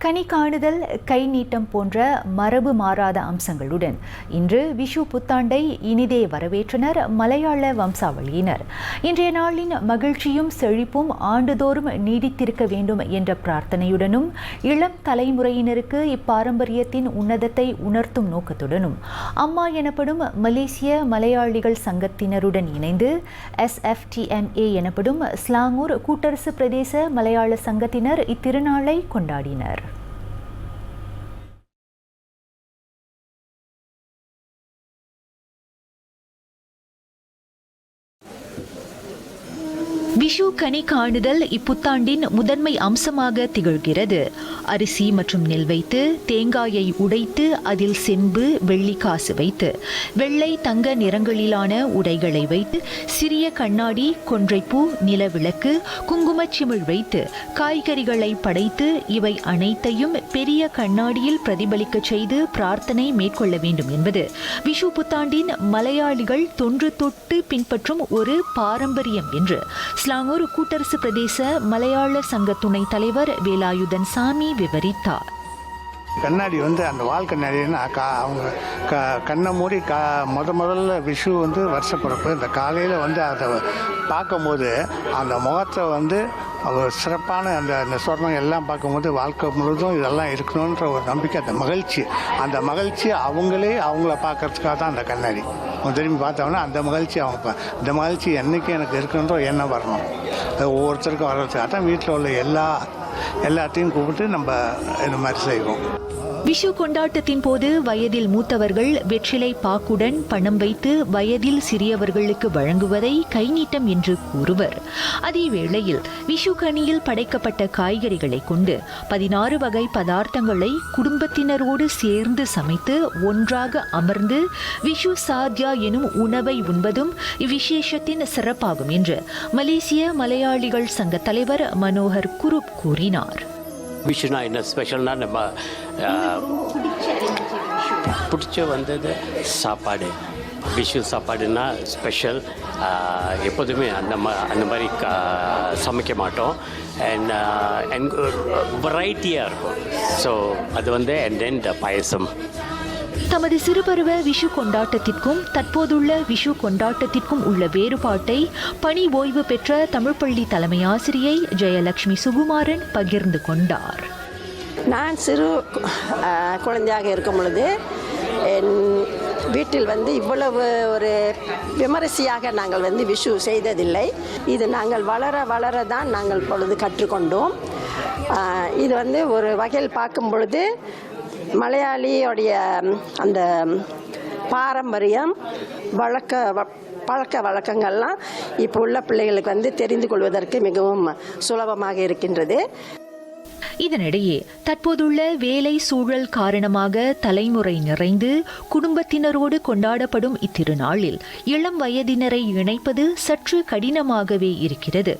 கனி காணுதல், கை நீட்டம் போன்ற மரபு மாறாத அம்சங்களுடன் இன்று விஷு புத்தாண்டை இனிதே வரவேற்றனர் மலையாள வம்சாவளியினர். இன்றைய நாளின் மகிழ்ச்சியும் செழிப்பும் ஆண்டுதோறும் நீடித்திருக்க வேண்டும் என்ற பிரார்த்தனையுடனும் இளம் தலைமுறையினருக்கு இப்பாரம்பரியத்தின் உன்னதத்தை உணர்த்தும் நோக்கத்துடனும் அம்மா எனப்படும் மலேசிய மலையாளிகள் சங்கத்தினருடன் இணைந்து SFTMA எனப்படும் ஸ்லாங்கூர் கூட்டரசு பிரதேச மலையாள சங்கத்தினர் இத்திருநாளை கொண்டாடினர். விஷு கனி காணுதல் இப்புத்தாண்டின் முதன்மை அம்சமாக திகழ்கிறது. அரிசி மற்றும் நெல் வைத்து, தேங்காயை உடைத்து அதில் செம்பு, வெள்ளி காசு வைத்து, வெள்ளை தங்க நிறங்களிலான உடைகளை வைத்து, சிறிய கண்ணாடி, கொன்றைப்பூ, நிலவிளக்கு, குங்குமச்சிமிழ் வைத்து, காய்கறிகளை படைத்து இவை அனைத்தையும் பெரிய கண்ணாடியில் பிரதிபலிக்க செய்து பிரார்த்தனை மேற்கொள்ள வேண்டும் என்பது விஷு புத்தாண்டின் மலையாளிகள் தொன்று தொட்டு பின்பற்றும் ஒரு பாரம்பரியம் என்று ஸ்லாங்கூர் கூட்டரசு பிரதேச மலையாள சங்க துணைத் தலைவர் வேலாயுதன் சாமி விவரித்தார். கண்ணாடி அந்த வால் கண்ணாடின்னா அவங்க கண்ணை மூடி முதல்ல விஷு வருஷப்பிறப்பு இந்த காலையில் அதை பார்க்கும்போது அந்த முகத்தை ஒரு சிறப்பான அந்த சொர்ணம் எல்லாம் பார்க்கும்போது வாழ்க்கை முழுதும் இதெல்லாம் இருக்கணுன்ற ஒரு நம்பிக்கை, அந்த மகிழ்ச்சி அவங்கள பார்க்கறதுக்காக தான் அந்த கண்ணாடி. அவங்க திரும்பி பார்த்தோன்னா அந்த மகிழ்ச்சி என்றைக்கும் எனக்கு இருக்குன்ற எண்ணம் வரணும். ஒவ்வொருத்தருக்கும் வர்றதுக்காக தான் வீட்டில் உள்ள எல்லாத்தையும் கூப்பிட்டு நம்ம இந்த மாதிரி செய்வோம். விஷு கொண்டாட்டத்தின் போது வயதில் மூத்தவர்கள் வெற்றிலை பாக்குடன் பணம் வைத்து வயதில் சிறியவர்களுக்கு வழங்குவதை கைநீட்டம் என்று கூறுவர். அதேவேளையில் விஷு கனியில் படைக்கப்பட்ட காய்கறிகளை கொண்டு 16 வகை பதார்த்தங்களை குடும்பத்தினரோடு சேர்ந்து சமைத்து ஒன்றாக அமர்ந்து விஷு சாத்யா எனும் உணவை உண்பதும் இவ்விசேஷத்தின் சிறப்பாகும் என்று மலேசிய மலையாளிகள் சங்க தலைவர் மனோகர் குருப் கூறினார். விஷுனா என்ன ஸ்பெஷல்னா நம்ம பிடிச்ச சாப்பாடு. விஷு சாப்பாடுன்னா ஸ்பெஷல். எப்போதுமே அந்த மாதிரி சமைக்க மாட்டோம். அண்ட் வெரைட்டியாக இருக்கும். ஸோ அது அண்ட் தென் பாயசம். தமது சிறுபருவ விஷு கொண்டாட்டத்திற்கும் தற்போதுள்ள விஷு கொண்டாட்டத்திற்கும் உள்ள வேறுபாட்டை பணி ஓய்வு பெற்ற தமிழ்ப்பள்ளி தலைமை ஆசிரியை ஜெயலட்சுமி சுகுமாரன் பகிர்ந்து கொண்டார். நான் சிறு குழந்தையாக இருக்கும் பொழுது என் வீட்டில் இவ்வளவு ஒரு விமரிசையாக நாங்கள் விஷு செய்ததில்லை. இது நாங்கள் வளர வளர தான் நாங்கள் பொழுது கற்றுக்கொண்டோம். இது ஒரு வகையில் பார்க்கும் பொழுது மலையாளியோடைய அந்த பாரம்பரியம் பழக்க வழக்கங்கள்லாம் இப்போ உள்ள பிள்ளைகளுக்கு தெரிந்து கொள்வதற்கு மிகவும் சுலபமாக இருக்கின்றது. இதனிடையே தற்போதுள்ள வேலை சூழல் காரணமாக தலைமுறை நிறைந்து குடும்பத்தினரோடு கொண்டாடப்படும் இத்திருநாளில் இளம் வயதினரை இணைப்பது சற்று கடினமாகவே இருக்கிறது.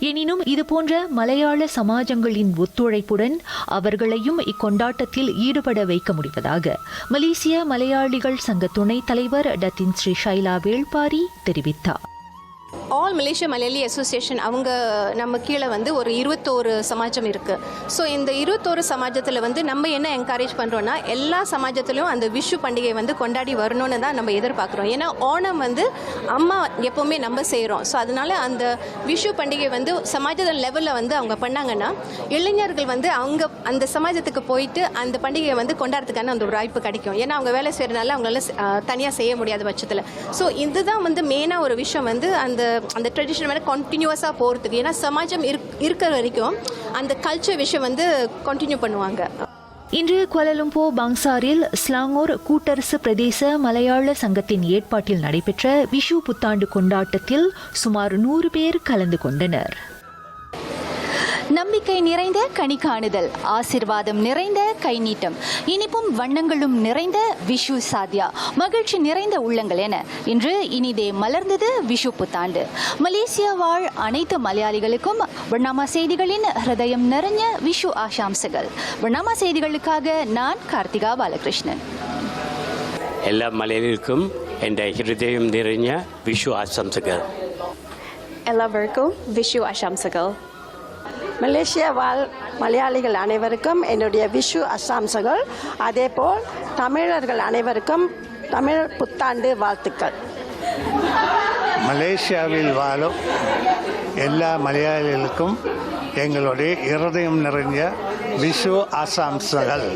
எனினும் இதுபோன்ற மலையாள சமாஜங்களின் ஒத்துழைப்புடன் அவர்களையும் இக்கொண்டாட்டத்தில் ஈடுபட வைக்க முடிவதாக மலேசிய மலையாளிகள் சங்க துணைத் தலைவர் டத்தின் ஸ்ரீ ஷைலா வேள்பாரி தெரிவித்தார். ஆல் மலேசியா மலையாளி அசோசியேஷன் அவங்க நம்ம கீழே ஒரு 21 சமாஜம் இருக்குது. ஸோ இந்த 21 சமாஜத்தில் நம்ம என்ன என்கரேஜ் பண்ணுறோன்னா எல்லா சமாஜத்திலையும் அந்த விஷு பண்டிகை கொண்டாடி வரணும்னு தான் நம்ம எதிர்பார்க்குறோம். ஏன்னா ஓணம் அம்மா எப்போவுமே நம்ம செய்கிறோம். ஸோ அதனால அந்த விஷு பண்டிகை சமாஜ லெவலில் அவங்க பண்ணாங்கன்னா இளைஞர்கள் அவங்க அந்த சமாஜத்துக்கு போயிட்டு அந்த பண்டிகையை கொண்டாடுறதுக்கான அந்த ஒரு வாய்ப்பு கிடைக்கும். ஏன்னா அவங்க வேலை செய்கிறதுனால அவங்களால தனியாக செய்ய முடியாத பட்சத்தில். ஸோ இதுதான் மெயினாக ஒரு விஷயம் அந்த ட்ரெடிஷன் கண்டினியூஸாக போகிறதுக்கு. ஏன்னா சமாஜம் இருக்கிற வரைக்கும் அந்த கல்ச்சர் விஷயம் கண்டினியூ பண்ணுவாங்க. இன்று குவாலலும்பூர் பாங்சாரில் ஸ்லாங்கூர் கூட்டரசு பிரதேச மலையாள சங்கத்தின் ஏற்பாட்டில் நடைபெற்ற விஷு புத்தாண்டு கொண்டாட்டத்தில் சுமார் 100 பேர் கலந்து கொண்டனர். நம்பிக்கை நிறைந்த கனி காணுதல், ஆசிர்வாதம் நிறைந்த கைநீட்டம், இனிப்பும் வண்ணங்களும் நிறைந்த விஷு சாத்யா, மகிழ்ச்சி நிறைந்த உள்ளங்கள் என இன்று இனிதே மலர்ந்தது விஷு புத்தாண்டு. மலேசியா வாழ் அனைத்து மலையாளிகளுக்கும் வண்ணாமா செய்திகளின் ஹிருதயம் நிறைஞ்ச விஷு ஆசாம்சங்கள். வண்ணாமா செய்திகளுக்காக நான் கார்த்திகா பாலகிருஷ்ணன். எல்லா மலையாளிகளுக்கும் என் ஹிருதயம் நிறைஞ்ச விஷு ஆசாம்சங்கள். எல்லாருக்கும் விஷு ஆசாம்சங்கள். மலேசிய வாழ் மலையாளிகள் அனைவருக்கும் என்னுடைய விஷு அசாம்சங்கள். அதேபோல் தமிழர்கள் அனைவருக்கும் தமிழ் புத்தாண்டு வாழ்த்துக்கள். மலேசியாவில் வாழும் எல்லா மலையாளிகளுக்கும் எங்களுடைய இருதயம் நிறைஞ்ச விஷு ஆசாம்சங்கள்.